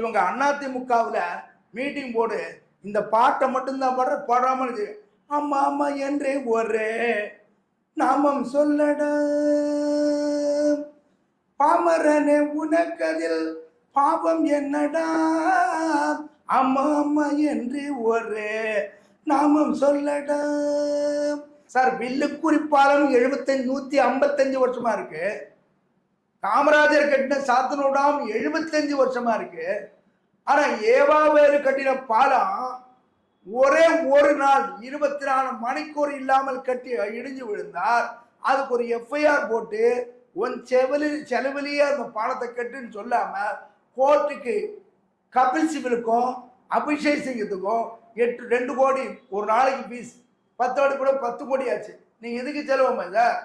இவங்க அதிமுகவில் மீட்டிங் போடு இந்த பாட்டை மட்டும்தான் பாடாமல் அம்மா அம்மா என்றே ஒரு நாமம் சொல்லட பாமரனே உனக்கதில் பாவம் என்னடா அம்மா அம்மா என்று ஒரு நாமம் சொல்லடா. சார் வில்லுக்குறி பாலம் 155 வருஷமா இருக்கு. காமராஜர் கட்டின சாத்தனூடாம் 75 வருஷமா இருக்கு. ஆனா ஏவாவேலு கட்டின பாலம் ஒரே ஒரு நாள் 24 மணிக்கூர் இல்லாமல் கட்டி இடிஞ்சு விழுந்தார். அதுக்கு ஒரு எஃப்ஐஆர் போட்டு உன் செலவிலேயே அந்த பாலத்தை கட்டுன்னு சொல்லாம கோர்ட்டுக்கு கபில் சிபிலுக்கும் அபிஷேக் சிங்கத்துக்கும் 2 கோடி ஒரு நாளைக்கு ஃபீஸ், 10 கோடி கூட 10 கோடி ஆச்சு. நீங்க எதுக்கு செலவாம சார்?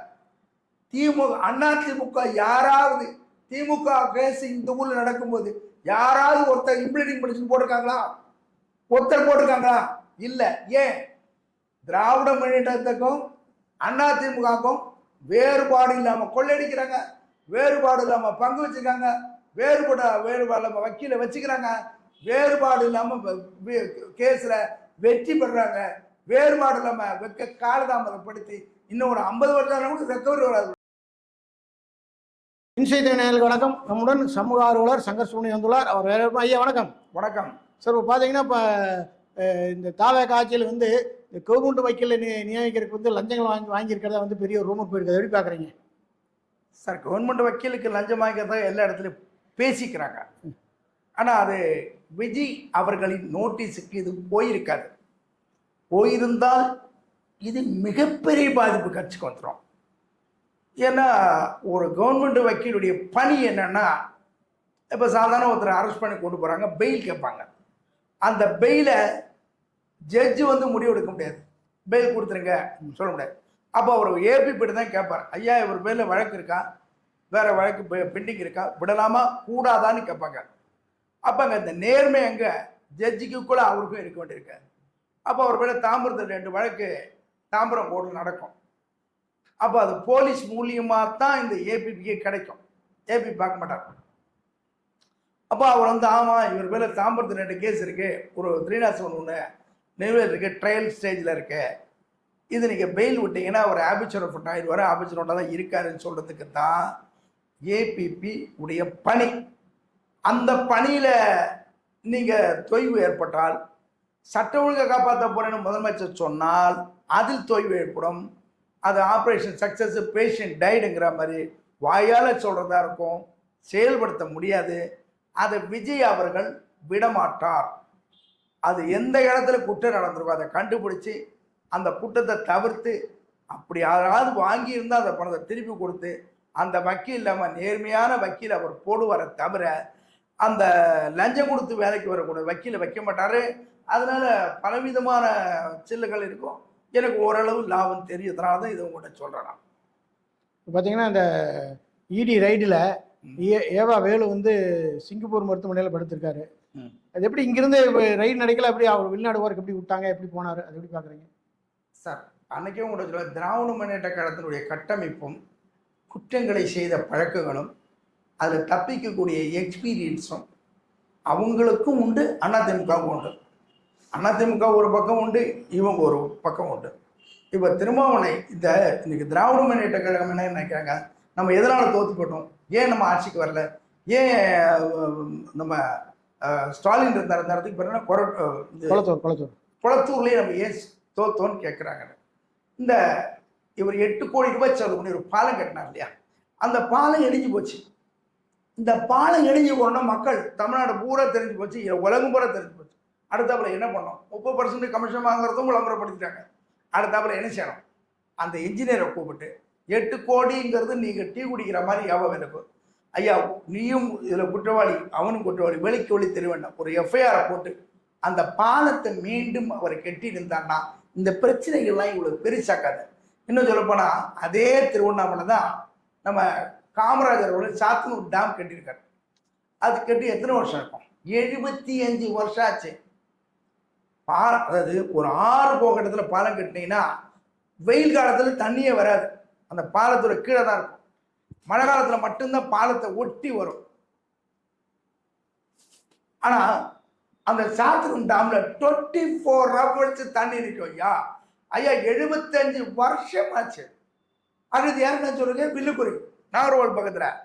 அதிமுக யாராவது திமுக கேஸ் இந்த ஊர்ல நடக்கும்போது யாராவது ஒருத்தர் இம்ப்ளிமெண்டிங் பெட்டிஷன் போட்டிருக்காங்களா? ஒருத்தர் போட்டிருக்காங்களா? இல்ல. ஏன்? திராவிட முன்னேற்றத்துக்கும் அதிமுகவுக்கும் வேறுபாடு இல்லாம கொள்ளையடிக்கிறாங்க, வேறுபாடு இல்லாம பங்கு வச்சுக்காங்க, வேறுபாடு இல்லாம வக்கீல வச்சுக்கிறாங்க, வேறுபாடு இல்லாம கேஸ்ல வெற்றி பெறாங்க, வேறுபாடு இல்லாம வெக்க காலதாமதப்படுத்தி இன்னும் ஒரு 50 வருஷம் கூட ரெக்கவரி வராது. இன்சைட் நேயர்களுக்கு வணக்கம். நம்முடன் சமூக ஆர்வலர் சங்கர் சுப்ரமணியன் வந்துள்ளார். அவர் ஐயா வணக்கம். வணக்கம் சார். இப்போ பார்த்தீங்கன்னா இப்போ இந்த தாவேக ஆட்சியில் வந்து இந்த கவர்மெண்ட் வக்கீல நியமிக்கிறதுக்கு லஞ்சங்கள் வாங்கியிருக்கிறதா பெரிய ரூமர் போயிருக்குது. எப்படி பார்க்குறீங்க சார்? கவர்மெண்ட் வக்கீலுக்கு லஞ்சம் வாங்கிறதா எல்லா இடத்துலையும் பேசிக்கிறாங்க. ஆனால் அது விஜய் அவர்களின் நோட்டீஸுக்கு இது போயிருக்காது. போயிருந்தால் இது மிகப்பெரிய பாதிப்பு கட்சிக்கு வந்துடும். ஏன்னா ஒரு கவர்மெண்ட் வக்கீலுடைய பணி என்னன்னா, இப்போ சாதாரண ஒருத்தர் அரெஸ்ட் பண்ணி கொண்டு போகிறாங்க, பெயில் கேட்பாங்க. அந்த பெயிலை ஜட்ஜு முடிவு எடுக்க முடியாது. பெயில் கொடுத்துருங்க சொல்ல முடியாது. அப்போ அவர் ஏபிபிட்டு தான் கேட்பார், ஐயா இவர் பேரில் வழக்கு இருக்கா, வேற வழக்கு பெண்டிங் இருக்கா, விடலாமா கூடாதான்னு கேட்பாங்க. அப்போ அங்கே இந்த நேர்மை அங்கே ஜட்ஜுக்குள்ள அவருக்கும் இருக்க வேண்டியிருக்கு. அப்போ அவர் பேர் தாம்பரத்தில் 2 வழக்கு தாம்பரம் கோர்ட்டில் நடக்கும். அப்போ அது போலீஸ் மூலியமாக தான் இந்த ஏபிபிக்கு கிடைக்கும். ஏபி பார்க்க மாட்டார். அப்போ அவர் ஆமாம் இவர் பேர் தாம்பரத்தில் 2 கேஸ் இருக்கு, ஒரு 301 நிலுவையில் இருக்கு, ட்ரையல் ஸ்டேஜில் இருக்கு, இது நீங்கள் பெயில் விட்டீங்கன்னா அவர் ஆபிச்சர் ஆஃப் ஆயிடுவார், ஆபிச்சரோட தான் இருக்காருன்னு சொல்றதுக்கு தான் ஏபிபி உடைய பணி. அந்த பணியில் நீங்கள் தொய்வு ஏற்பட்டால், சட்ட ஒழுங்கை காப்பாற்ற போறேன்னு முதலமைச்சர் சொன்னால் அதில் தொய்வு ஏற்படும். அது ஆப்ரேஷன் சக்சஸ், பேஷண்ட் டைடுங்கிற மாதிரி வாயால் சொல்றதா இருக்கும், செயல்படுத்த முடியாது. அதை விஜய் அவர்கள் விடமாட்டார். அது எந்த இடத்துல குற்றம் நடந்திருக்கும் அதை கண்டுபிடிச்சி அந்த குற்றத்தை தவிர்த்து, அப்படி யாராவது வாங்கியிருந்தால் அந்த பணத்தை திருப்பி கொடுத்து அந்த வக்கீல் இல்லாமல் நேர்மையான வக்கீல் அவர் போடுவாரை தவிர அந்த லஞ்சம் கொடுத்து வேலைக்கு வரக்கூடிய வக்கீலை வைக்க மாட்டார். அதனால பலவிதமான சில்லுகள் இருக்கும். எனக்கு ஓரளவு லாபம் தெரியுதுனால தான் இதை உங்கள்கிட்ட சொல்கிறேன். பார்த்தீங்கன்னா இந்த இடி ரைடில் ஏவா வேலு சிங்கப்பூர் மருத்துவமனையில் படுத்திருக்காரு. அது எப்படி இங்கிருந்து ரைடு நடக்கல, அப்படி அவர் வெளிநாடு போறதுக்கு எப்படி விட்டாங்க, எப்படி போனார், அது எப்படி பார்க்குறீங்க சார்? அன்றைக்கே உங்களோட சொல்ல திராவிட முன்னேற்ற கழகத்தினுடைய கட்டமைப்பும் குற்றங்களை செய்த பழக்கங்களும் அதில் தப்பிக்கக்கூடிய எக்ஸ்பீரியன்ஸும் அவங்களுக்கும் உண்டு, அதிமுகவும் உண்டு. அதிமுக ஒரு பக்கம் உண்டு, இவங்க ஒரு பக்கம் உண்டு. இப்போ திருமாவளவனை இன்னைக்கு திராவிட முன்னேற்ற கழகம் என்ன நினைக்கிறாங்க, நம்ம எதனால் தோற்று போட்டோம், ஏன் நம்ம ஆட்சிக்கு வரல, ஏன் நம்ம ஸ்டாலின் இருந்தார் அந்த இடத்துக்கு பிறகு குளத்தூர்லேயே நம்ம ஏன் தோத்தோன்னு கேட்குறாங்க. இவர் 8 கோடி ரூபாய் செலவு பண்ணி ஒரு பாலம் கட்டினார் இல்லையா, அந்த பாலம் இடிஞ்சு போச்சு. இந்த பாலம் இடிஞ்சு போனோம்னா மக்கள் தமிழ்நாடு பூரா தெரிஞ்சு போச்சு, உலகம் பூரா தெரிஞ்சு போச்சு. அடுத்தாப்புல என்ன பண்ணோம், 30% கமிஷன் வாங்குறதும் விளம்பரப்படுத்திட்டாங்க. அடுத்தாப்புல என்ன செய்யணும், அந்த இன்ஜினியரை கூப்பிட்டு 8 கோடிங்கிறது நீங்கள் டீ குடிக்கிற மாதிரி ஞாபகம் இருக்கும், ஐயா நீயும் இதில் குற்றவாளி அவனும் குற்றவாளி, வெளிக்கு ஒளி தெரிய வேண்டாம், ஒரு எஃப்ஐஆரை போட்டு அந்த பாலத்தை மீண்டும் அவரை கட்டி இருந்தான்னா இந்த பிரச்சனைகள்லாம் இவ்வளவு பெருசாக்காது. இன்னும் சொல்லப்போனால் அதே திருவண்ணாமலை தான் நம்ம காமராஜர் சாத்தனூர் டேம் கட்டியிருக்காரு. அது கட்டி எத்தனை வருஷம் இருக்கும்? 75 வருஷம் ஆச்சு. அதாவது ஒரு 6 போக இடத்துல பாலம் கட்டினீங்கன்னா வெயில் காலத்தில் தண்ணியே வராது, அந்த பாலத்தோட கீழே தான் இருக்கும். மழை காலத்தில் மட்டும்தான் பாலத்தை ஒட்டி வரும். ஆனால் அந்த சாத்தூர் டேம்ல 24 ஹவர்ஸ் தண்ணி நிற்கும் ஐயா. ஐயா 75 வருஷம் ஆச்சு. அது யாருன்னு சொல்லுங்க, வில்லுக்குறி நாகர்கோவில் பக்கத்தில்.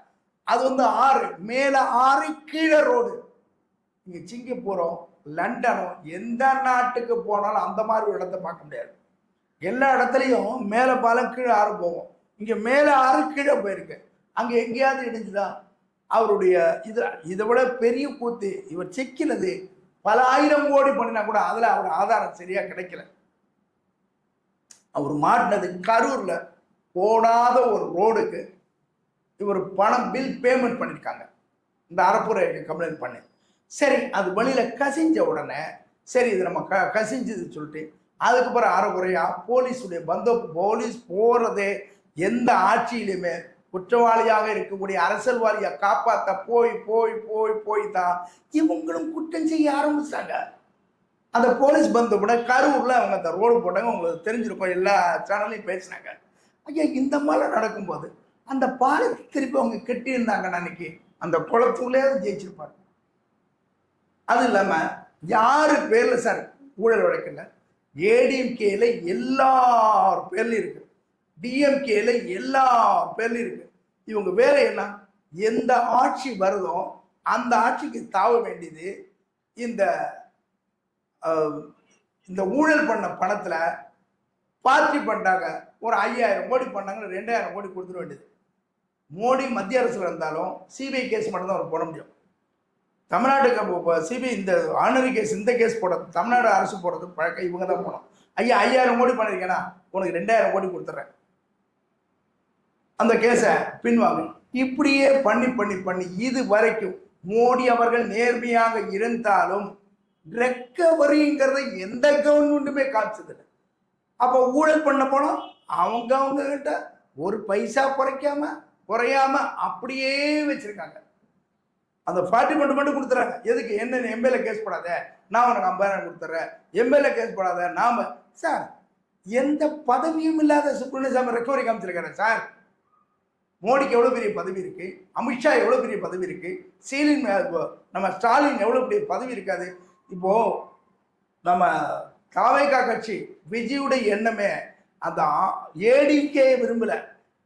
அது வந்து ஆறு, மேலே ஆறு, கீழே ரோடு. இங்கே சிங்கப்பூரோ லண்டனோ எந்த நாட்டுக்கு போனாலும் அந்த மாதிரி ஒரு இடத்த பார்க்க முடியாது. எல்லா இடத்துலையும் மேலே பாலம் கீழே ஆறு போகும். இங்கே மேலே ஆறு கீழே போயிருக்கு. அங்கே எங்கேயாவது இடிஞ்சுதான் அவருடைய இதை விட பெரிய கூத்து. இவர் சிக்கினது பல 1000 கோடி பண்ணினா கூட அதில் அவர் ஆதாரம் சரியா கிடைக்கல. அவர் மாட்டினது கரூர்ல போடாத ஒரு ரோடுக்கு இவர் பணம் பில் பேமெண்ட் பண்ணியிருக்காங்க. இந்த அறப்புரை கம்ப்ளைண்ட் பண்ணி சரி, அது வழியில கசிஞ்ச உடனே சரி இது நம்ம கசிஞ்சது சொல்லிட்டு அதுக்கப்புறம் அறகுறையா போலீஸுடைய போலீஸ் போறதே எந்த ஆட்சியிலுமே குற்றவாளியாக இருக்கக்கூடிய அரசியல்வாதியை காப்பாற்ற போய் போய் போய் போய் தான் இவங்களும் குற்றம் செய்ய ஆரம்பிச்சாங்க. அந்த போலீஸ் கூட கரூர்ல அவங்க அந்த ரோடு போட்டாங்க. உங்களுக்கு தெரிஞ்சிருக்கும், எல்லா சேனல்லையும் பேசினாங்க. ஐயா இந்த மாதிரி நடக்கும்போது அந்த பாலத்தை திருப்பி அவங்க கட்டியிருந்தாங்க அன்னைக்கு அந்த குளத்துக்குள்ளே ஜெயிச்சிருப்பாங்க. அது இல்லாம யாரு பேர்ல சார் ஊழல் வழக்குல ஏடிஎம்கேல எல்லார் பேர்லையும் இருக்கு, டிஎம்கேல எல்லார் பேர்லையும் இருக்கு. இவங்க வேலை என்ன, எந்த ஆட்சி வருதோ அந்த ஆட்சிக்கு தாவ வேண்டியது. இந்த இந்த ஊழல் பண்ண பணத்துல பார்ட்டி பண்ணாங்க, ஒரு 5000 கோடி பண்ணாங்க, 2000 கோடி கொடுத்துட வேண்டியது. மோடி மத்திய அரசுல இருந்தாலும் சிபிஐ கேஸ் மட்டும் தான் அவர் போட முடியும். தமிழ்நாட்டுக்கு சிபிஐ இந்த ஆர்டினரி கேஸ் இந்த கேஸ் போட தமிழ்நாடு அரசு போடுறது பழக்கம் இவங்க தான் போனோம். ஐயா 5000 கோடி பண்ணிருக்கேன்னா உனக்கு 2000 கோடி கொடுத்துட்றேன், அந்த கேஸை பின்வாங்க. இப்படியே பண்ணி பண்ணி பண்ணி இது வரைக்கும் மோடி அவர்கள் நேர்மையாக இருந்தாலும் ரெக்கவரிங்கிறத எந்த கவர்மெண்ட்டுமே காமிச்சதில்லை. அப்போ ஊழல் பண்ண போனோம் அவங்க கிட்ட ஒரு பைசா குறையாம அப்படியே வச்சிருக்காங்க. அந்த 40% மட்டும் கொடுத்துறாங்க. எதுக்கு, என்ன எம்எல்ஏ கேஸ் போடாத, நான் உனக்கு 50,000 கொடுத்துட்றேன், எம்எல்ஏ கேஸ் போடாத. நாம சார் எந்த பதவியும் இல்லாத சுப்பிரமணியசாமி ரெக்கவரி காமிச்சிருக்காரு சார். மோடிக்கு எவ்வளோ பெரிய பதவி இருக்கு, அமித்ஷா எவ்வளோ பெரிய பதவி இருக்கு, நம்ம ஸ்டாலின் எவ்வளோ பெரிய பதவி இருக்காது. இப்போ நம்ம தாவேகா கட்சி விஜயுடைய எண்ணமே அந்த ஏடிகே விரும்பல,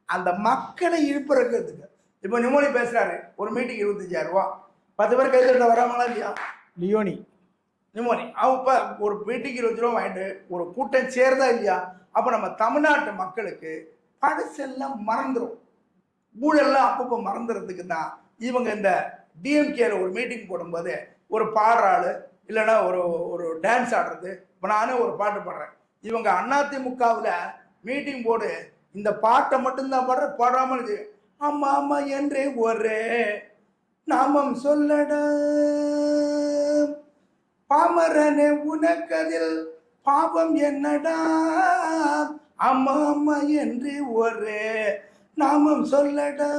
அந்த மக்களை இழுப்புறதுக்கு. இப்போ நிமோனி பேசுறாரு, ஒரு மீட்டிங் 25,000 ரூபா, 10 பேர் கைது வராங்களா இல்லையா? லியோனி நிமோனி அவன் இப்போ ஒரு மீட்டிங் 20 ரூபா வாங்கிட்டு ஒரு கூட்டம் சேர்ந்தா இல்லையா? அப்போ நம்ம தமிழ்நாட்டு மக்களுக்கு பழசெல்லாம் மறந்துடும், ஊழல்லாம் அப்பப்போ மறந்துறதுக்கு தான் இவங்க இந்த டிஎம்கேல ஒரு மீட்டிங் போடும்போது ஒரு பாடுற ஆள் இல்லைன்னா ஒரு டான்ஸ் ஆடுறது. இப்போ நானே ஒரு பாட்டு பாடுறேன், இவங்க அதிமுகவில் மீட்டிங் போடு இந்த பாட்டை மட்டும்தான் பாடாமல் இது அம்மா அம்மா என்றே ஒரே நாமம் சொல்லட பாமரனே உனக்கதில் பாவம் என்னடா அம்மா அம்மா என்று ஒரே நாமம் சொல்லடா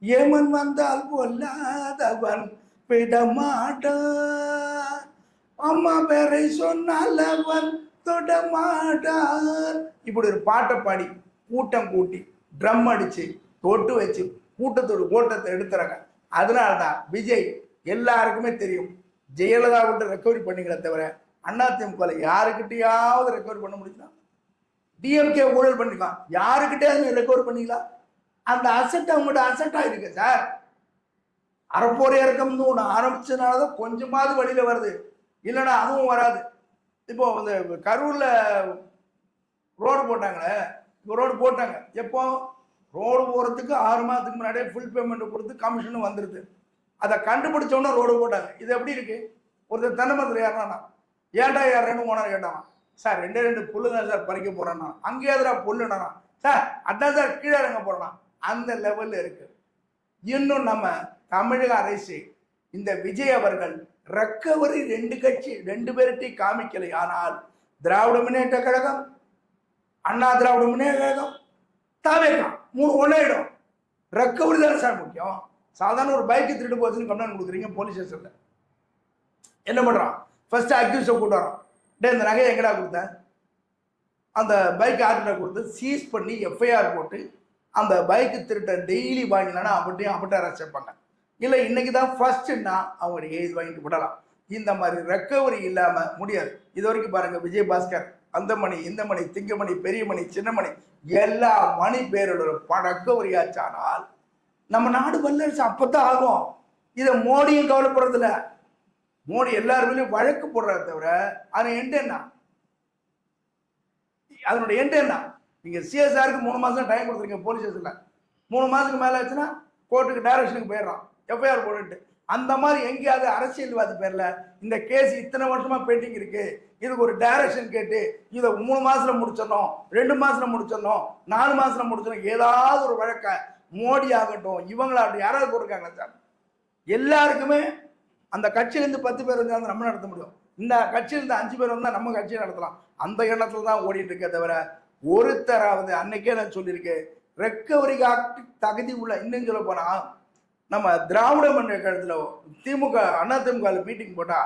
ஏமன் வந்தால் பொல்லாதவன் விடமாட்டா அம்மா பேரை சொன்னால் அவன் தொடமாட்டான். இப்படி ஒரு பாட்டை பாடி கூட்டம் கூட்டி ட்ரம் அடிச்சு தொட்டு வச்சு கூட்டத்தை எடுத்துறாங்க. அதனால்தான் விஜய் எல்லாருக்குமே தெரியும், ஜெயலலிதா விட்டு ரெக்கவரி பண்ணிக்கிற தவிர அதிமுக யாருக்கிட்டையாவது ரெக்கவரி பண்ண முடியுதா? டிஎம்கே ஊழல் பண்ணிக்கலாம், யாருக்கிட்டையாவது ரெக்கவரி பண்ணிக்கலாம்? அந்த அசட் அவங்கள்ட்ட அசட்டா இருக்கு சார். அறப்போரை இறக்கம்னு ஒன்று ஆரம்பிச்சதுனாலதான் கொஞ்சமாவது வழியில வருது, இல்லைன்னா அதுவும் வராது. இப்போ இந்த கரூர்ல ரோடு போட்டாங்களே, இப்போ ரோடு போட்டாங்க. எப்போ ரோடு போகிறதுக்கு 6 மாதத்துக்கு முன்னாடியே ஃபுல் பேமெண்ட் கொடுத்து கமிஷனும் வந்துடுது. அதை கண்டுபிடிச்சோன்னா ரோடு போட்டாங்க. இது எப்படி இருக்கு? ஒருத்தர் தென்னை மரத்தில் ஏறினா ஏன்டா ஏறேன்னு ஓனர் கேட்டான். சார் 2 புல்லு தான் சார் பறிக்க போறேன்னா, அங்கே எதிராக புல்லுனா சார் அதான் சார் கீழே இறங்க போறேன்னா, அந்த லெவலில் இருக்கு. இன்னும் நம்ம தமிழக அரசு இந்த விஜய் அவர்கள் ரெக்கவரி 2 கட்சி 2 பேர்ட்டையும் காமிக்கலை. ஆனால் திராவிட முன்னேற்ற கழகம், அண்ணா திராவிட முன்னேற்ற கழகம், தாவேகா 3 ஒன்றாயிடும். ரெக்கவரி தானே சார் முக்கியம். சாதாரண ஒரு பைக்கு திருட்டு போச்சுன்னு கம்ப்ளைண்ட் கொடுக்குறீங்க போலீஸ் ஸ்டேஷன்ல, என்ன பண்றான்? ஃபர்ஸ்ட் அக்யூஸை கூட்டு வரோம், டே இந்த நகையை எங்கடா கொடுத்தேன், அந்த பைக் ஆர்டர் கொடுத்து சீஸ் பண்ணி எஃப்ஐஆர் போட்டு அந்த பைக்கு திருட்ட டெய்லி வாங்கினானா அப்படி அரெஸ்ட் வைப்பாங்க. இல்லை இன்னைக்கு தான் ஃபர்ஸ்ட்னா அவங்க எழுதி வாங்கிட்டு விடலாம். இந்த மாதிரி ரெக்கவரி இல்லாமல் முடியாது. இது வரைக்கும் பாருங்க, விஜயபாஸ்கர் அந்த மணி, இந்த மணி, திங்கமணி, பெரிய மணி, சின்ன மணி, எல்லா மணி பேரோட ரெக்கவரி ஆச்சானால் நம்ம நாடு வல்லரசு அப்பதான் ஆகும். இதை மோடியும் கவலைப்படுறதில்ல. மோடி எல்லாருமே வழக்கு போடுறத தவிர அதன் எண்டு என்ன? அதனுடைய எண்டு என்ன? நீங்க சிஎஸ்ஆருக்கு 3 மாசம் டைம் கொடுத்துருக்கீங்க போலீஸ் ஸ்டேஷன்ல. 3 மாசத்துக்கு மேல ஆச்சுன்னா கோர்ட்டுக்கு டைரக்ஷனுக்கு போயிடுறான், எஃப்ஐஆர் போட்டுட்டு. அந்த மாதிரி எங்கேயாவது அரசியல்வாதி பேர்ல இந்த கேஸ் இத்தனை வருஷமா பெண்டிங் இருக்கு, இதுக்கு ஒரு டைரக்ஷன் கேட்டு இதை 3 மாசத்துல முடிச்சிடணும், 2 மாசத்துல முடிச்சிடணும், 4 மாசத்துல முடிச்சிடணும், ஏதாவது ஒரு வழக்க மோடி ஆகட்டும் இவங்களாகட்டும் யாராவது போட்டிருக்காங்களா சார்? எல்லாருக்குமே அந்த கட்சியிலேருந்து 10 பேர் இருந்தால் நம்ம நடத்த முடியும். இந்த கட்சியிலேருந்து 5 பேர் வந்தால் நம்ம கட்சியை நடத்தலாம். அந்த எண்ணத்துல தான் ஓடிட்டு இருக்கே தவிர ஒருத்தராவது, அன்னைக்கே நான் சொல்லியிருக்கேன், ரெக்கவரிக்கு தகுதி உள்ள, இன்னும் சொல்ல போனா நம்ம திராவிட மன்ற கழகத்தில் திமுக அதிமுக மீட்டிங் போட்டா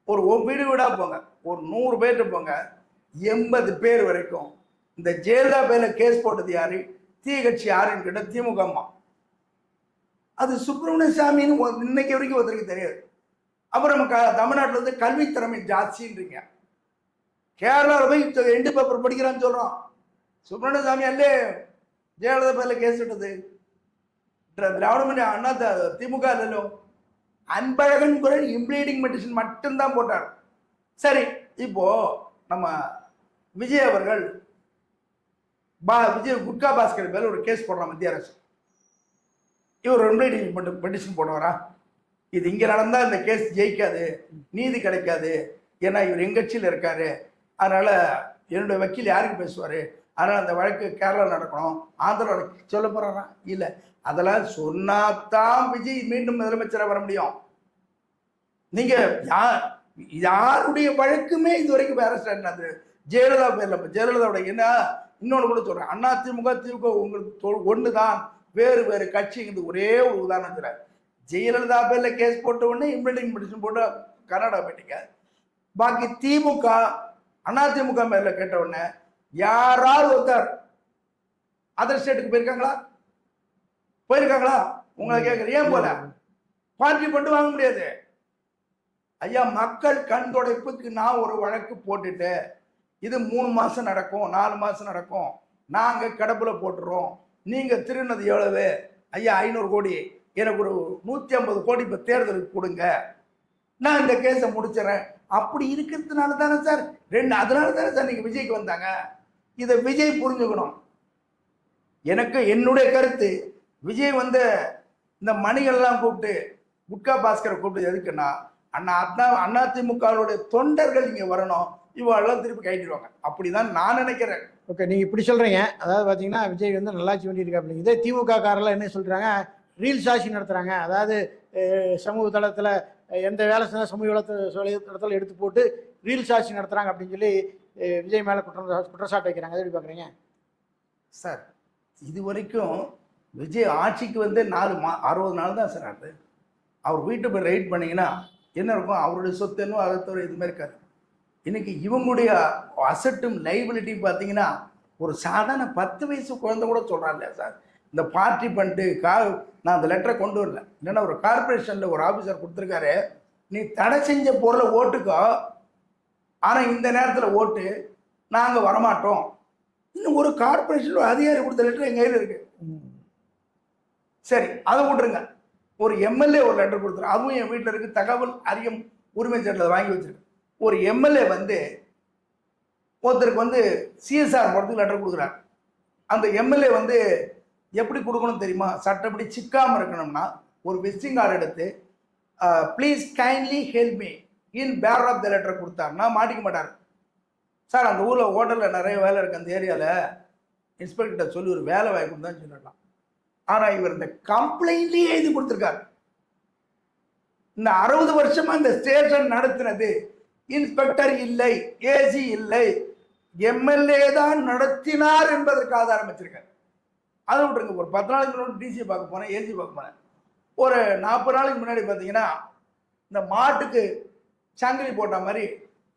ஒரு வீடு வீடா போங்க, ஒரு 100 பேர்கிட்ட போங்க, 80 பேர் வரைக்கும் இந்த ஜெயலலிதா பேர்ல கேஸ் போட்டது யாரு, தீ கட்சி யாருன்னு கேட்ட திமுக அம்மா. அது சுப்பிரமணிய சாமின்னு இன்னைக்கு வரைக்கும் ஒருத்தருக்கு தெரியாது. அப்புறம் நம்ம தமிழ்நாட்டில் வந்து கல்வி திறமை ஜாஸ்தின்றீங்க. கேரளாவில் போய் எண்டு பேப்பர் படிக்கிறான்னு சொல்றோம். சுப்பிரமணிய சாமி அல்லே ஜெயலலிதா பேர்ல கேஸ் விட்டது. திராவிட மன்ற அண்ணா திமுக இல்லையோ, அன்பழகன் குரல் இம்ப்ளீடிங் மெடிசன் மட்டும்தான் போட்டார். சரி, இப்போ நம்ம விஜய் அவர்கள் விஜய் குட்கா பாஸ்கர் பேர்ல ஒரு கேஸ் போடுறான் மத்திய அரசு. இவர் இம்ப்ளீடிங் பெட்டிஷன் போடுவாரா? இது இங்க நடந்தா இந்த கேஸ் ஜெயிக்காது, நீதி கிடைக்காது, ஏன்னா இவர் எங்க கட்சியில் இருக்காரு, அதனால என்னுடைய வக்கீல் யாருக்கு பேசுவாரு, அதனால அந்த வழக்கு கேரளா நடக்கணும், ஆந்திரா சொல்ல போறாரா? இல்ல, அதெல்லாம் சொன்னாதான் விஜய் மீண்டும் முதலமைச்சராக வர முடியும். நீங்க யாருடைய வழக்குமே இது வரைக்கும் அரெஸ்ட் ஆனது ஜெயலலிதா பேர்ல. ஜெயலலிதாவோட என்ன இன்னொன்று கூட சொல்றேன், அண்ணா திமுக திமுக உங்களுக்கு ஒண்ணுதான், வேறு வேறு கட்சிங்கிறது ஒரே ஒரு உதாரணத்துல. ஜெயலலிதா பேர்ல கேஸ் போட்ட உடனே இம்ப்ளீடிங் பெட்டிஷன் போட்டு கர்நாடகா போயிட்டீங்க. பாக்கி திமுக அண்ணா திமுக பேர்ல கேட்ட உடனே யாராவது ஒருத்தர் அதர் ஸ்டேட்டுக்கு போயிருக்காங்களா? உங்களை கேட்குற ஏன் போல பார்ட்டி பண்ணி வாங்க முடியாது. ஐயா, மக்கள் கண் துடைப்புக்கு நான் ஒரு வழக்கு போட்டுட்டு இது 3 மாசம் நடக்கும், 4 மாசம் நடக்கும், நாங்க கடப்புல போட்டுறோம், நீங்க திருநது எவ்வளவு? ஐயா 500 கோடி, எனக்கு ஒரு 150 கோடி இப்ப தேர்தலுக்கு கொடுங்க, நான் இந்த கேஸை முடிச்சிடறேன். அப்படி இருக்கிறதுனால தானே சார் அதனால தானே சார் நீங்க விஜய்க்கு வந்தாங்க. இதை விஜய் புரிஞ்சுக்கணும். எனக்கு என்னுடைய கருத்து, விஜய் வந்து இந்த மணிகள்லாம் கூப்பிட்டு குட்கா பாஸ்கரை கூப்பிட்டு எதுக்குன்னா, அண்ணா திமுகவுடைய தொண்டர்கள் இங்க வரணும், இவெல்லாம் திருப்பி கைட்டிடுவாங்க, அப்படிதான் நான் நினைக்கிறேன். ஓகே, நீங்க இப்படி சொல்றீங்க. அதாவது பாத்தீங்கன்னா விஜய் வந்து நல்லாட்சி வேண்டியிருக்கா அப்படிங்க. இதே திமுக காரெல்லாம் என்ன சொல்றாங்க, ரீல்ஸ் ஆட்சி நடத்துறாங்க. அதாவது சமூக தளத்துல எந்த வேலை செஞ்சால் சமூக தளத்தில் எடுத்து போட்டு ரீல்ஸ் ஆட்சி நடத்துறாங்க அப்படின்னு சொல்லி விஜய் மேல குற்றச்சாட்டு வைக்கிறாங்க. அதை எப்படி பாக்குறீங்க சார்? இது வரைக்கும் விஜய் ஆட்சிக்கு வந்து 60 நாள் தான் சார் ஆகுது. அவர் வீட்டு போய் ரைட் பண்ணீங்கன்னா என்ன இருக்கும், அவருடைய சொத்து என்ன அதை தவிர எதுவுமே இருக்காது. இன்னைக்கு இவங்களுடைய அசட்டும் லைபிலிட்டி பார்த்தீங்கன்னா ஒரு சாதாரண 10 வயசு குழந்தை கூட சொல்கிறான் இல்லையா சார், இந்த பார்ட்டி பண்ணிட்டு நான் அந்த லெட்டரை கொண்டு வரல, இல்லைன்னா ஒரு கார்பரேஷனில் ஒரு ஆஃபீஸர் கொடுத்துருக்காரு, நீ தடை செஞ்ச பொருளை ஓட்டுக்கோ, ஆனால் இந்த நேரத்தில் ஓட்டு நாங்கள் வரமாட்டோம். இன்னும் ஒரு கார்பரேஷனில் அதிகாரி கொடுத்த லெட்டர் எங்கள் கையில் இருக்கு. சரி, அதை விட்டுருங்க. ஒரு எம்எல்ஏ ஒரு லெட்டர் கொடுத்துரு, அதுவும் என் வீட்டில் இருக்கு, தகவல் அறியும் உரிமை சட்டத்தில் வாங்கி வச்சிருக்கு. ஒரு எம்எல்ஏ வந்து ஒருத்தருக்கு வந்து சிஎஸ்ஆர் போகிறதுக்கு லெட்டர் கொடுக்குறாரு. அந்த எம்எல்ஏ வந்து எப்படி கொடுக்கணும் தெரியுமா? சட்டப்படி சிக்காமல் இருக்கணும்னா ஒரு விசிட்டிங் கார்டு எடுத்து please kindly help me in pair of the letter கொடுத்தாருன்னா மாட்டிக்க மாட்டார் சார். அந்த ஊரில் ஹோட்டலில் நிறைய வேலை இருக்குது, அந்த ஏரியாவில் இன்ஸ்பெக்டர்கிட்ட சொல்லி ஒரு வேலை வாங்கி கொடுத்தான்னு சொல்லலாம். ஆனால் இவர் இந்த கம்ப்ளைண்ட்லேயே எழுதி கொடுத்துருக்காரு. இந்த 60 வருஷமா இந்த ஸ்டேஷன் நடத்தினது இன்ஸ்பெக்டர் இல்லை, ஏசி இல்லை, எம்எல்ஏ தான் நடத்தினார் என்பதற்கு ஆதாரம் வச்சிருக்காரு. அதை விட்டுருங்க. ஒரு 10 நாளைக்கு முன்னாடி டிசி பார்க்க போனேன், ஏசி பார்க்க போனேன். ஒரு 40 நாளைக்கு முன்னாடி பார்த்தீங்கன்னா இந்த மாட்டுக்கு சங்கிலி போட்ட மாதிரி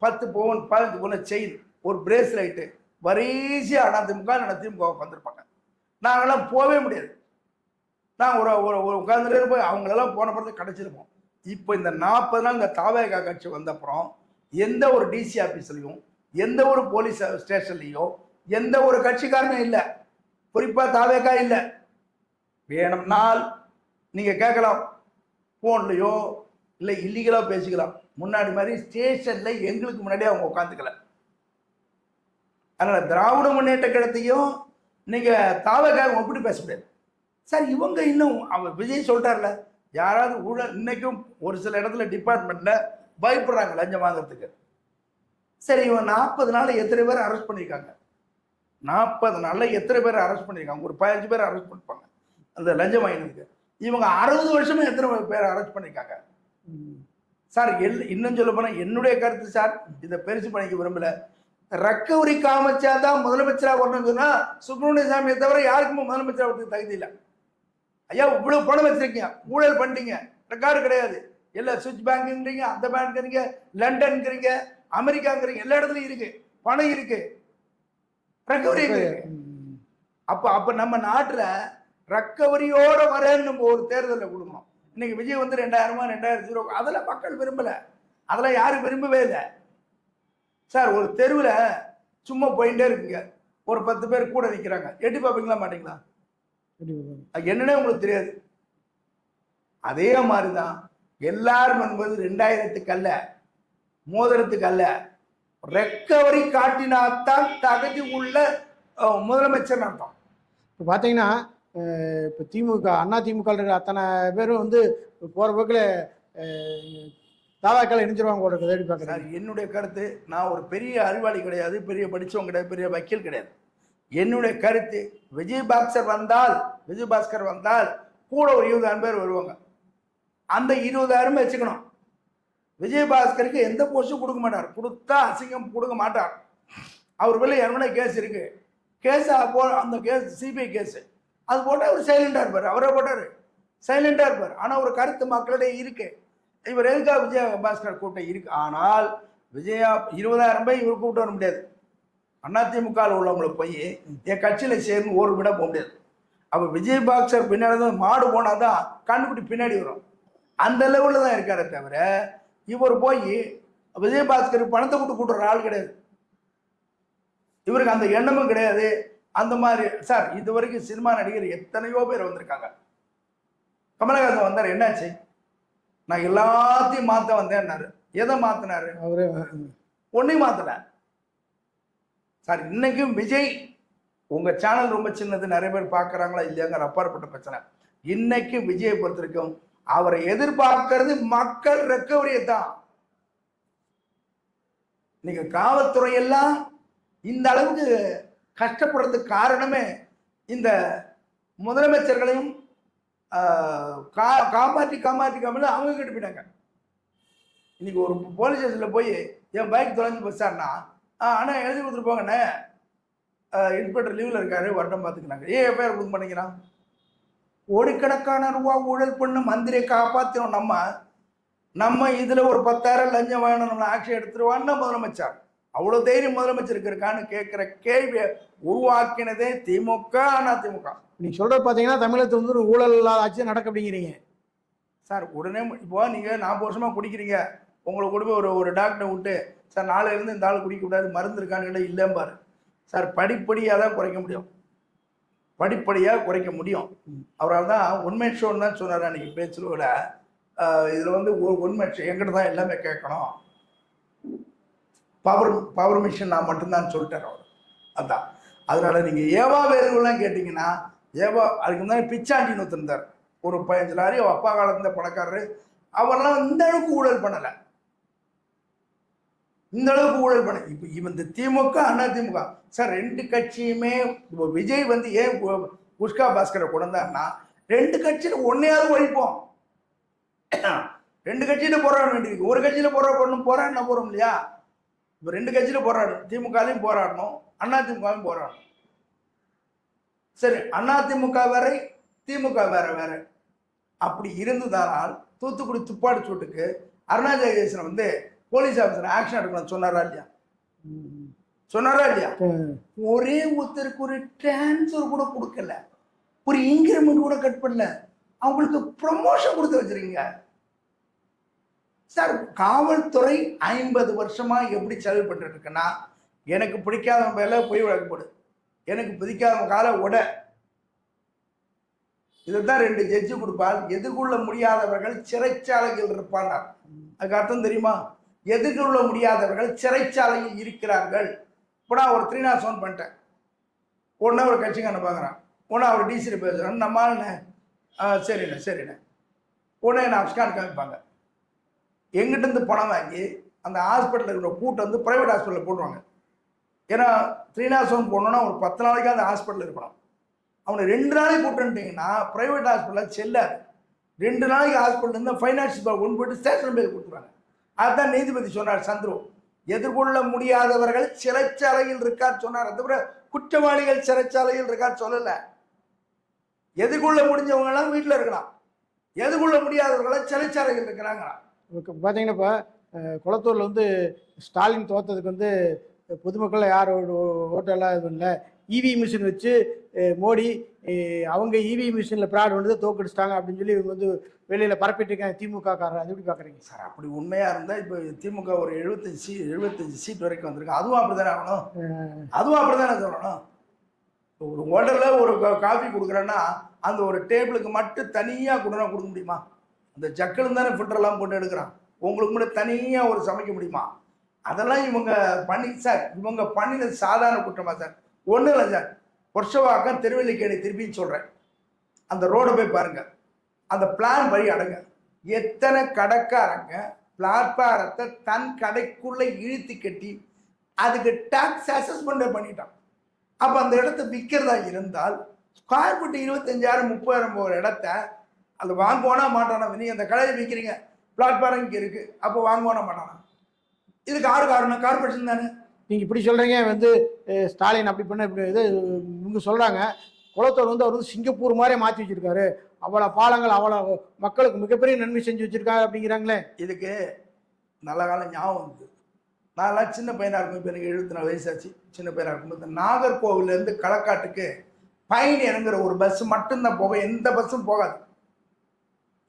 10 பவுன் 15 பவுன் செயின், ஒரு பிரேஸ்லைட்டு, வரிசையாக அதிமுக திமுக வந்திருப்பாங்க. நாங்களாம் போகவே முடியாது. நான் ஒரு ஒரு ஒரு உட்கார்ந்துட்டு போய் அவங்களெல்லாம் போன பிறகு கிடச்சிருப்போம். இப்போ இந்த 40 நாள் இந்த தாவேகா கட்சி வந்த அப்புறம் எந்த ஒரு டிசி ஆஃபீஸ்லையும் எந்த ஒரு போலீஸ் ஸ்டேஷன்லையோ எந்த ஒரு கட்சிக்காரனும் இல்லை, குறிப்பாக தாவேகா இல்லை. வேணும்னால் நீங்கள் கேட்கலாம், ஃபோன்லையோ இல்லை இல்லீகலாக பேசிக்கலாம். முன்னாடி மாதிரி ஸ்டேஷனில் எங்களுக்கு முன்னாடியே அவங்க உட்காந்துக்கல. அதனால் திராவிட முன்னேற்ற கழகத்தையும் நீங்கள் தாவேகாவை ஒப்பிட்டு பேச முடியாது. சார் இவங்க இன்னும் அவர் விஜய் சொல்லிட்டார்ல, யாராவது ஊழல் இன்னைக்கும் ஒரு சில இடத்துல டிபார்ட்மெண்ட்ல பயப்படுறாங்க லஞ்சம் வாங்குறதுக்கு. சரி, இவன் 40 நாள் எத்தனை பேர் அரெஸ்ட் பண்ணியிருக்காங்க? 40 நாள்ல எத்தனை பேர் அரெஸ்ட் பண்ணியிருக்காங்க? ஒரு 15 பேர் அரெஸ்ட் பண்ணிருப்பாங்க அந்த லஞ்சம் வாங்கினதுக்கு. இவங்க 60 வருஷமா எத்தனை பேர் அரெஸ்ட் பண்ணியிருக்காங்க சார்? இன்னும் சொல்ல போனா என்னுடைய கருத்து சார், இதை பெருசு பண்ணிக்க விரும்பல. ரெக்கவரி காமிச்சா தான் முதலமைச்சராக வரணும்னு சொன்னா சுப்பிரமணிய சாமியை தவிர யாருக்குமே முதலமைச்சராக வரதுக்கு தகுதி இல்லை. ஐயா இவ்வளவு பணம் வச்சிருக்கீங்க, ஊழல் பண்ணிட்டீங்க, ரெக்கார்டு கிடையாது. எல்லா சுவிட்ச் பேங்க்ங்கிறீங்க, அந்த பேங்க்ங்கிறீங்க, லண்டன்ங்கிறீங்க, அமெரிக்காங்கிறீங்க, எல்லா இடத்துலையும் இருக்கு, பணம் இருக்கு, ரெக்கவரி இருக்கு. அப்ப நம்ம நாட்டுல ரெக்கவரியோட வரேன்னு நம்ம ஒரு தேர்தலில் கொடுக்கணும். இன்னைக்கு விஜய் வந்து 2000 2000 அதெல்லாம் மக்கள் விரும்பல, அதெல்லாம் யாரும் விரும்பவே இல்லை சார். ஒரு தெருவில் சும்மா போயிட்டே இருக்குங்க, ஒரு 10 பேர் கூட நிற்கிறாங்க, எட்டி பார்ப்பீங்களா மாட்டீங்களா? என்னன்னே உங்களுக்கு தெரியாது. அதே மாதிரிதான் எல்லாரும் என்பது 2000க்கு அல்ல, மோதிரத்துக்கு அல்ல, ரெக்கவரி காட்டினாத்தான் தகுதி உள்ள முதலமைச்சர் அர்த்தம். இப்போ பார்த்தீங்கன்னா இப்போ திமுக அண்ணா திமுக இருக்கிற அத்தனை பேரும் வந்து போகிற போக்கில் தாவாக்கள் இணைஞ்சிருவாங்க போல தேடி பார்க்குறேன். என்னுடைய கருத்து, நான் ஒரு பெரிய அறிவாளி கிடையாது, பெரிய படித்தவங்க கிடையாது, பெரிய வக்கீல் கிடையாது. என்னுடைய கருத்து, விஜயபாஸ்கர் வந்தால் கூட ஒரு 20,000 பேர் வருவாங்க. அந்த 20,000 வச்சுக்கணும். விஜயபாஸ்கருக்கு எந்த போஸ்டும் கொடுக்க மாட்டார், கொடுத்தா அசிங்கம் கொடுக்க மாட்டார். அவர் மேலே ஏற்கனவே கேஸ் இருக்கு, கேஸ் அந்த கேஸ் சிபிஐ கேஸ், அது போட்டால் அவர் சைலண்டாக இருப்பார், அவரே போட்டார் சைலண்டாக இருப்பார். ஆனால் ஒரு கருத்து மக்களிடையே இருக்கு, இவர் எதுக்காக விஜயபாஸ்கர் கூட்டம் இருக்கு. ஆனால் 20,000 பேர் இவர் கூப்பிட்டு வர முடியாது. அதிமுக உள்ளவங்களை போய் என் கட்சியில் சேர்ந்து ஒரு விட போக முடியாது. அப்போ விஜயபாஸ்கர் பின்னாடி தான் மாடு போனாதான் கண்ணுக்குட்டி பின்னாடி வரும், அந்த லெவலில் தான் இருக்காரே தவிர இவர் போய் விஜயபாஸ்கர் பணத்தை கூட்டுற ஆள் கிடையாது. இவருக்கு அந்த எண்ணமும் கிடையாது. அந்த மாதிரி சார் இது வரைக்கும் சினிமா நடிகர் எத்தனையோ பேர் வந்திருக்காங்க. கமலஹாசன் வந்தார், என்னாச்சு? நான் எல்லாத்தையும் மாற்ற வந்தேன்னாரு. எதை மாத்தினாரு? அவரு ஒன்னையும் மாத்தல சார். இன்னைக்கும் விஜய், உங்க சேனல் ரொம்ப சின்னது, நிறைய பேர் பார்க்குறாங்களா இல்லையாங்கிற அப்பாற்பட்ட பிரச்சனை. இன்னைக்கு விஜயை பொறுத்த வரைக்கும் அவரை எதிர்பார்க்கறது மக்கள் ரெக்கவரியை தான். நீங்க காவல்துறை எல்லாம் இந்த அளவுக்கு கஷ்டப்படுறதுக்கு காரணமே இந்த முதலமைச்சர்களையும் காப்பாற்றி அவங்க கிட்ட போயிட்டாங்க. இன்னைக்கு ஒரு போலீஸ் ஸ்டேஷனில் போய் என் பைக் தொலைஞ்சு போச்சார்னா, அண்ணா எழுதி கொடுத்துருப்பாங்கண்ணே, இன்ஸ்பெக்டர் லீவில் இருக்காரு, வரட்டும் பார்த்துக்கிறாங்க. ஏன் எஃப்ஐஆர் கொடுக்க மாட்டேங்கிறான்? கோடிக்கணக்கான ரூபா ஊழல் பண்ணு மந்திரியை காப்பாற்றினோம் நம்ம இதில் ஒரு 10,000 லஞ்சம் வேணும், நம்ம ஆக்ஷன் எடுத்துருவான்னு முதலமைச்சர். அவ்வளோ தைரியம் முதலமைச்சருக்கு இருக்கான்னு கேட்குற கேள்வியை உருவாக்கினதே திமுக, அதிமுக. நீங்கள் சொல்கிறது பார்த்தீங்கன்னா தமிழகத்தில் வந்து ஒரு ஊழல் இல்லாத ஆட்சி நடக்க அப்படிங்கிறீங்க சார். உடனே இப்போ நீங்கள் 40 வருஷமாக குடிக்கிறீங்க, உங்களை கொண்டு போய் ஒரு டாக்டரை விட்டு சார் நாளையிலேருந்து இந்த ஆள் குடிக்கக்கூடாது, மருந்து இருக்கான்னு இல்லைம்பாரு சார். படிப்படியாக தான் குறைக்க முடியும், படிப்படியாக குறைக்க முடியும். அவரால் தான் உண்மை ஷோன்னு தான் சொன்னார் அன்றைக்கி பேச்சில் விட. இதில் வந்து உண்மை ஷோ எங்கிட்ட தான் எல்லாமே கேட்கணும், பவர் மிஷின் நான் மட்டும்தான் சொல்லிட்டார் அவர். அதான் அதனால் நீங்கள் ஏவா வேறுகள்லாம் கேட்டிங்கன்னா, ஏவா அதுக்கு முன்னாடி பிச்சாண்டின்னு ஒருத்தர் ஒரு 15 லாரி அப்பா காலத்தில் பணக்காரரு, அவரெல்லாம் இந்த அளவுக்கு ஊழல் பண்ணலை, இந்த அளவுக்கு ஊழல் பண்ண. இப்போ இந்த திமுக அதிமுக சார் 2 கட்சியுமே, இப்போ விஜய் வந்து ஏன் புஷ்கா பாஸ்கரை கொண்டு வந்தாருன்னா 2 கட்சியில் ஒன்னையாவது ஒழிப்போம். 2 கட்சியில போராட வேண்டியிருக்கு. ஒரு கட்சியில போராடினா போறோம் இல்லையா? இப்போ 2 கட்சியில போராடணும், திமுகலையும் போராடணும், அதிமுகவும் போராடணும். சரி, அதிமுக வேற, திமுக வேற அப்படி இருந்ததானால் தூத்துக்குடி துப்பாக்கி சூட்டுக்கு அருணா ஜெகதீசன் வந்து போலீஸ் ஆஃபீஸர் ஆக்ஷன் எடுக்கணும் சொன்னாரா இல்லையா? ஒரே ஒருத்தருக்கு ஒரு டிரான்ஸ்ஃபர் கூட கொடுக்கல, ஒரு இன்கிரிமெண்ட் கூட கட் பண்ணல. அவங்களுக்கு ப்ரமோஷன் கொடுத்து வச்சிருக்கீங்க சார். காவல்துறை 50 வருஷமா எப்படி செலவு பண்ணிட்டு இருக்குன்னா, எனக்கு பிடிக்காத பேர்ல போய் வழக்கு போடு, எனக்கு பிடிக்காத கால உட. இதுதான் 2 ஜட்ஜு கொடுப்பால். எதிர்கொள்ள முடியாதவர்கள் சிறைச்சாலையில் இருப்பார். அதுக்கு அர்த்தம் தெரியுமா? எதிர்கொள்ள முடியாதவர்கள் சிறைச்சாலையில் இருக்கிறார்கள். இப்போ நான் ஒரு 307 பண்ணிட்டேன், உடனே ஒரு கட்சிக்காரனை பார்க்குறான், உடனே அவர் டிசியில் பேசுகிறான், நம்மளால சரிண்ணே சரிண்ணே, உடனே நான் ஸ்கேன் காமிப்பாங்க. எங்கிட்டேருந்து பணம் வாங்கி அந்த ஹாஸ்பிட்டலில் இருக்கிற கூட்டம் வந்து ப்ரைவேட் ஹாஸ்பிட்டலில் போடுவாங்க. ஏன்னா 307 போடணுன்னா ஒரு 10 நாளைக்கு அந்த ஹாஸ்பிட்டலில் இருக்கணும். அவனை 2 நாளைக்கு கூப்பிட்டுட்டீங்கன்னா ப்ரைவேட் ஹாஸ்பிட்டலில் செல்லாது. 2 நாளைக்கு ஹாஸ்பிட்டல் ஃபைனான்ஷியல் ஒன்று போய்ட்டு ஸ்டேஷன் பேர் கொடுத்துருவாங்க. அதுதான் நீதிபதி சொன்னார் சந்துரு. எதிர்கொள்ள முடியாதவர்கள் சிறைச்சாலையில் இருக்கார் சொன்னார், தவிர குற்றவாளிகள் சிறைச்சாலையில் இருக்கார் சொல்லலை. எதிர்கொள்ள முடிஞ்சவங்க எல்லாம் வீட்டில் இருக்கலாம், எதிர்கொள்ள முடியாதவர்களாம் சிறைச்சாலையில் இருக்கிறாங்களா. இப்போ பார்த்தீங்கன்னா இப்போ குளத்தூரில் வந்து ஸ்டாலின் தோற்றதுக்கு வந்து பொதுமக்கள் யார் ஓட்டெல்லாம் இது இல்லை, இவி மிஷின் வச்சு மோடி அவங்க இவி மிஷினில் ப்ராட் வந்து தோக்கடிச்சிட்டாங்க அப்படின்னு சொல்லி இவங்க வந்து வெளியில் பரப்பிட்டு இருக்காங்க திமுக காரர். அது எப்படி பார்க்குறீங்க சார்? அப்படி உண்மையாக இருந்தால் இப்போ திமுக ஒரு 75 சீட் வரைக்கும் வந்திருக்கு. அதுவும் அப்படி தானே ஆகணும், அதுவும் அப்படி தானே சொல்லணும். ஒரு ஹோட்டலில் ஒரு காஃபி கொடுக்குறேன்னா அந்த ஒரு டேபிளுக்கு மட்டும் தனியாக கொடுக்க முடியுமா? அந்த ஜக்கில் தானே ஃபில்டர்லாம் போட்டு எடுக்கிறான். உங்களுக்கு மட்டும் தனியாக ஒரு சமைக்க முடியுமா? அதெல்லாம் இவங்க பண்ணி சார், இவங்க பண்ணினது சாதாரண குற்றமா சார்? ஒன்றும் இல்லை சார். பொர்ஷவாக்கம் திருவல்லிக்கேணி திருப்பி சொல்கிறேன், அந்த ரோடை போய் பாருங்கள், அந்த பிளான் வழி அடங்க. எத்தனை கடைக்காரங்க பிளாட்பாரத்தை தன் கடைக்குள்ளே இழுத்து கட்டி அதுக்கு டாக்ஸ் அசஸ்மெண்ட் பண்ணிட்டான். அப்போ அந்த இடத்த விற்கிறதா இருந்தால் ஸ்கொயர் ஃபீட் 25,000 30,000 போகிற இடத்த அது வாங்குவானா மாட்டானா? நீங்கள் அந்த கடையை விற்கிறீங்க, பிளாட்பாரம் இங்கே இருக்குது, அப்போ வாங்குவானா மாட்டானா? இதுக்கு யாரு காரணம்? கார்பரேஷன் தானே. நீங்கள் இப்படி சொல்கிறீங்க வந்து ஸ்டாலின் அப்படி பண்ண இப்படி இது இவங்க சொல்கிறாங்க. குளத்தூர் வந்து அவர் வந்து சிங்கப்பூர் மாதிரியே மாற்றி வச்சுருக்காரு, அவ்வளோ பாலங்கள் அவ்வளோ மக்களுக்கு மிகப்பெரிய நன்மை செஞ்சு வச்சுருக்காங்க அப்படிங்கிறாங்களே. இதுக்கு நல்ல காலம் ஞாபகம் வந்து, நான்லாம் சின்ன பையனாக இருக்கும், இப்போ எனக்கு 74 வயசாச்சு. சின்ன பையனாக இருக்கும்போது நாகர்கோவிலேருந்து களக்காட்டுக்கு பயணியருங்கிற ஒரு பஸ் மட்டும்தான் போகும், எந்த பஸ்ஸும் போகாது.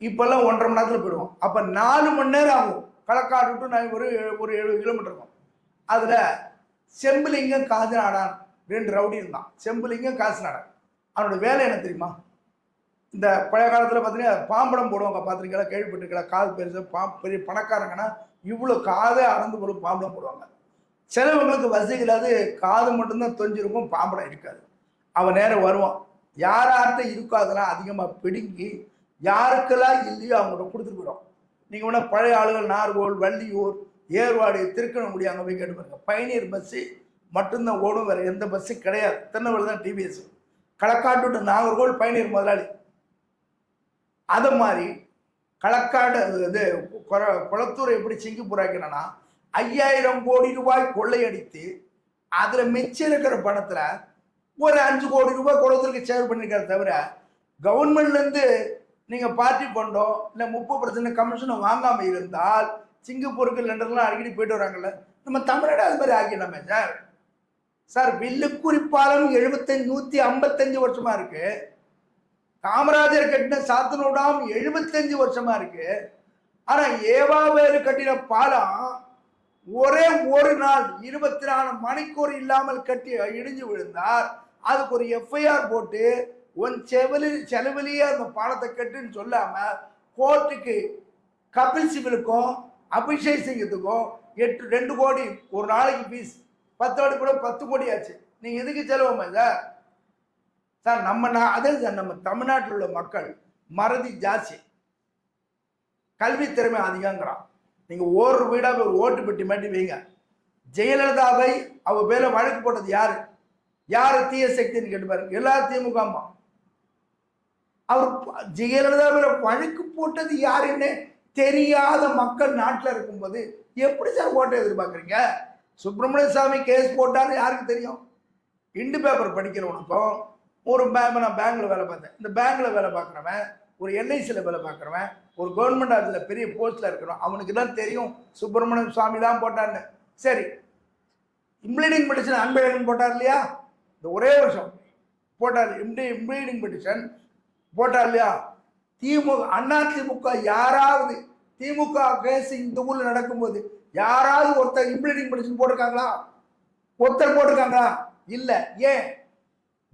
இப்போல்லாம் 1.5 மணி நேரத்தில் போயிடுவோம். அப்போ 4 மணி நேரம் ஆகும் களக்காடு டு நான் ஒரு 70 கிலோமீட்டர் இருக்கும். அதில் செம்புலிங்கம் காசிநாடான் 2 ரவுடி இருந்தான். செம்புலிங்கம் காசிநாடான் அவனோட வேலை என்ன தெரியுமா? இந்த பழைய காலத்தில் பார்த்தீங்கன்னா பாம்படம் போடுவாங்க, பார்த்துருக்கீங்களா, கேள்விப்பட்டிருக்கீங்களா? காது பெருசு பெரிய பணக்காரங்கன்னா இவ்வளோ காதை அறந்து போடும் பாம்படம் போடுவாங்க. சிலவங்களுக்கு வசதி இல்லாது காது மட்டும்தான் தொஞ்சிருக்கும், பாம்படம் இருக்காது. அவன் நேரம் வருவான், யார்கிட்ட இருக்கோ அதெல்லாம் அதிகமாக பிடுங்கி யாருக்கெல்லாம் இல்லையோ அவங்கள்ட்ட கொடுத்துட்டு போயிடும். நீங்கள் வேணால் பழைய ஆளுகள் நார்கோல், வள்ளியூர், ஏர்வாடு, திருக்கணங்குடி அங்கே போய் கேட்டு பாருங்க. பயணியர் பஸ்ஸு மட்டும்தான் ஓடும், வேறு எந்த பஸ்ஸும் கிடையாது. திருநெல்வேலி தான் டிவிஎஸ். களக்காட்டு டு நாகர்கோவில் பயணியர் முதலாளி. அது மாதிரி களக்காடு இது குளத்தூர் எப்படி சிங்கப்பூர் ஆக்கினா 5,000 கோடி ரூபாய் கொள்ளையடித்து அதில் மிச்சம் இருக்கிற பணத்தில் ஒரு 5 கோடி ரூபாய் குளத்தூருக்கு சேவ் பண்ணியிருக்காரு. தவிர கவர்மெண்ட்லேருந்து நீங்கள் பார்ட்டி ஃபண்டோ இல்லை 30% கமிஷனை வாங்காமல் இருந்தால் சிங்கப்பூருக்கு லண்டன்லாம் அடிக்கடி போயிட்டு வராங்கல்ல, நம்ம தமிழ்நாடு அது மாதிரி ஆக்கிடலாமே சார். சார் வில்லுக்குறிப்பாலம் 155 வருஷமா இருக்கு. காமராஜர் கட்டின சாத்தனூடாம் 75 வருஷமா இருக்கு. ஆனா ஏவாவேலு கட்டின பாலம் ஒரே ஒரு நாள் 24 மணிக்கூர் இல்லாமல் கட்டி இடிஞ்சு விழுந்தார். அதுக்கு ஒரு எஃப்ஐஆர் போட்டு உன் செலவிலேயே அந்த பாலத்தை கட்டுன்னு சொல்லாம கோர்ட்டுக்கு கபில் சிபிலுக்கும் அபிஷேக் சிங்கத்துக்கும் 2 கோடி ஒரு நாளைக்கு ஃபீஸ், 10 கோடி கூட 10 கோடி ஆச்சு. நீங்க எதுக்கு செலவாமா சார்? சார் அதே சார், நம்ம தமிழ்நாட்டில் உள்ள மக்கள் மறதி ஜாஸ்தி, கல்வி திறமை அதிகங்கிறான். நீங்க ஒரு வீடாக ஒரு ஓட்டு பெட்டி மாட்டி வைங்க. ஜெயலலிதாவை அவ பேர வழக்கு போட்டது யாரு? யாரு தீய சக்தின்னு கேட்டு பாருங்க, எல்லாரும் திமுக. அவர் ஜெயலலிதா பேர வழக்கு போட்டது யாருன்னு தெரியாத மக்கள் நாட்டில் இருக்கும்போது எப்படி சார் ஓட்டை எதிர்பார்க்குறீங்க? சுப்பிரமணிய சாமி கேஸ் போட்டான்னு யாருக்கு தெரியும்? இண்டு பேப்பர் படிக்கிறவனுக்கும் ஒரு நான் பேங்க்ல வேலை பார்த்தேன், இந்த பேங்க்ல வேலை பார்க்குறவன், ஒரு எல்ஐசியில் வேலை பார்க்குறவன், ஒரு கவர்மெண்ட் ஆஃபீஸில் பெரிய போஸ்ட்டில் இருக்கிறோம், அவனுக்கு தான் தெரியும் சுப்பிரமணியம் சுவாமி தான் போட்டான்னு. சரி, இம்ப்ளீடிங் பெட்டிஷன் அன்பழகன் போட்டார் இல்லையா? இந்த ஒரே வருஷம் போட்டார் இம்ப்ளீடிங் பெட்டிஷன் போட்டார் இல்லையா? அதிமுக யாராவது திமுக கேஸ் இந்த ஊர்ல நடக்கும்போது யாராவது ஒருத்தர் இம்ப்ளிமெண்டிங் மெடிசன் போட்டிருக்காங்களா? ஒருத்தர் போட்டிருக்காங்களா? இல்ல. ஏன்?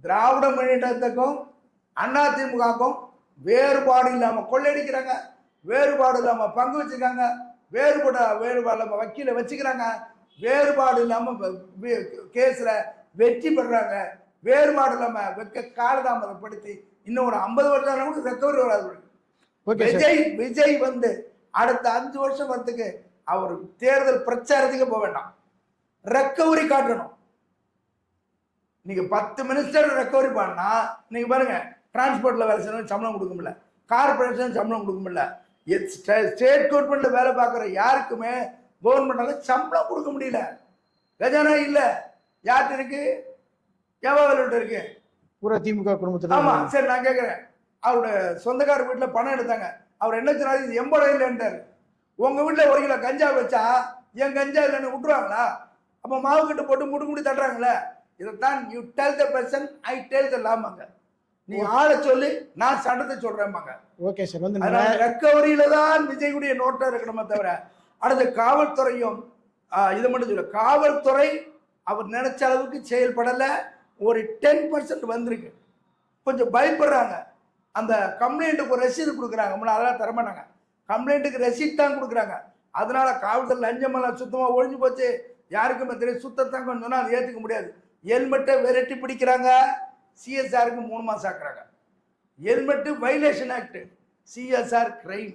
திராவிட முன்னேற்றத்துக்கும் அதிமுகவுக்கும் வேறுபாடு இல்லாம கொள்ளையடிக்கிறாங்க, வேறுபாடு இல்லாம பங்கு வச்சுக்காங்க, வேறுபாடு இல்லாம வக்கீல வச்சுக்கிறாங்க, வேறுபாடு இல்லாம கேஸ்ல வெற்றி பெறாங்க, வேறுபாடு இல்லாம காலதாமதப்படுத்தி இன்னும் ஒரு 50 வருஷம் கூட ரெக்கவரி வராது. விஜய் வந்து அடுத்த 5 வருஷம் வரத்துக்கு அவர் தேர்தல் பிரச்சாரத்துக்கு போக வேண்டாம், ரெக்கவரி காட்டணும். நீங்க 10 மினிஸ்டர் ரெக்கவரி பண்ணா நீங்க பாருங்க, டிரான்ஸ்போர்ட்ல வேலை செய்யணும் சம்பளம் கொடுக்க முடியல, கார்பரேஷன் சம்பளம் கொடுக்க முடியல, ஸ்டேட் கவர்மெண்ட்ல வேலை பார்க்குற யாருக்குமே கவர்மெண்டால சம்பளம் கொடுக்க முடியல. கஜானா இல்ல. யார்கிட்ட இருக்கு? எவ்வளவு இருக்கு? பூரா திமுக குடும்பத்துல. ஆமா, சரி நான் கேட்கிறேன், அவரோட சொந்தக்கார வீட்டுல பணம் எடுத்தாங்க, அவர் என்ன சொன்னாரு? இது எம்படம் இல்லைன்றாரு. உங்க வீட்டுல 1 கிலோ கஞ்சா வச்சா என் கஞ்சா இல்லைன்னு விட்டுருவாங்களா? அப்ப மாவு கட்டு போட்டு முடி தட்டுறாங்களே. இதைத்தான் you tell the person, I tell the லாமாங்க. நீ ஆளை சொல்லி நான் சட்டத்தை சொல்றேன்பாங்க. Okay sir. வந்து ரெக்கவரியில தான் விஜயுடைய நோட்டம் இருக்கணுமே தவிர அடுத்த காவல்துறையும் இதை மட்டும் சொல்ல, காவல்துறை அவர் நினைச்ச அளவுக்கு செயல்படல. ஒரு 10% வந்திருக்கு. கொஞ்சம் பயப்படுறாங்க. அந்த கம்ப்ளைண்ட்டுக்கு ஒரு ரசீது கொடுக்குறாங்க, அதெல்லாம் தரமாட்டாங்க. கம்ப்ளைண்ட்டுக்கு ரெசிப்ட் தான் கொடுக்குறாங்க. அதனால காவல்துறை லஞ்சமெல்லாம் சுத்தமாக ஒழிஞ்சு போச்சு. யாருக்குமே தெரியும். சுத்தத்தான் கொஞ்சம் சொன்னால் அதை ஏற்றுக்க முடியாது. ஹெல்மெட்டை விரட்டி பிடிக்கிறாங்க, சிஎஸ்ஆருக்கு 3 மாதம் ஆக்குறாங்க. Helmet violation act, CSR crime.